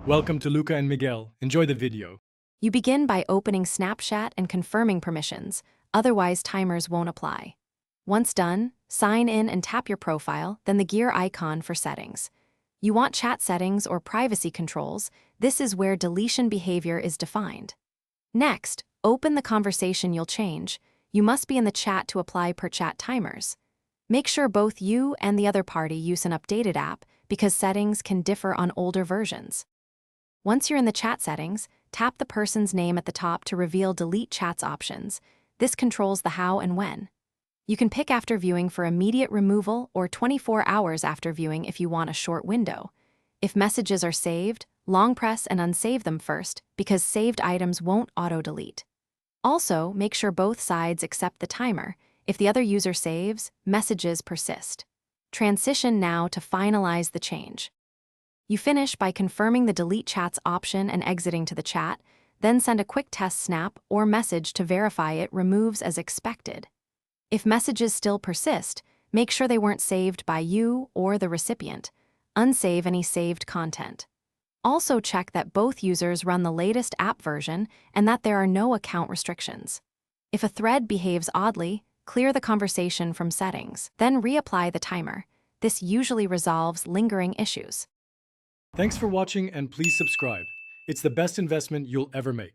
Welcome to Luca and Miguel. Enjoy the video. You begin by opening Snapchat and confirming permissions, otherwise timers won't apply. Once done, sign in and tap your profile, then the gear icon for settings. You want chat settings or privacy controls, this is where deletion behavior is defined. Next, open the conversation you'll change. You must be in the chat to apply per chat timers. Make sure both you and the other party use an updated app because settings can differ on older versions. Once you're in the chat settings, tap the person's name at the top to reveal Delete Chats options. This controls the how and when. You can pick after viewing for immediate removal or 24 hours after viewing if you want a short window. If messages are saved, long press and unsave them first because saved items won't auto-delete. Also, make sure both sides accept the timer. If the other user saves, messages persist. Transition now to finalize the change. You finish by confirming the Delete Chats option and exiting to the chat, then send a quick test snap or message to verify it removes as expected. If messages still persist, make sure they weren't saved by you or the recipient. Unsave any saved content. Also check that both users run the latest app version and that there are no account restrictions. If a thread behaves oddly, clear the conversation from settings, then reapply the timer. This usually resolves lingering issues. Thanks for watching and please subscribe. It's the best investment you'll ever make.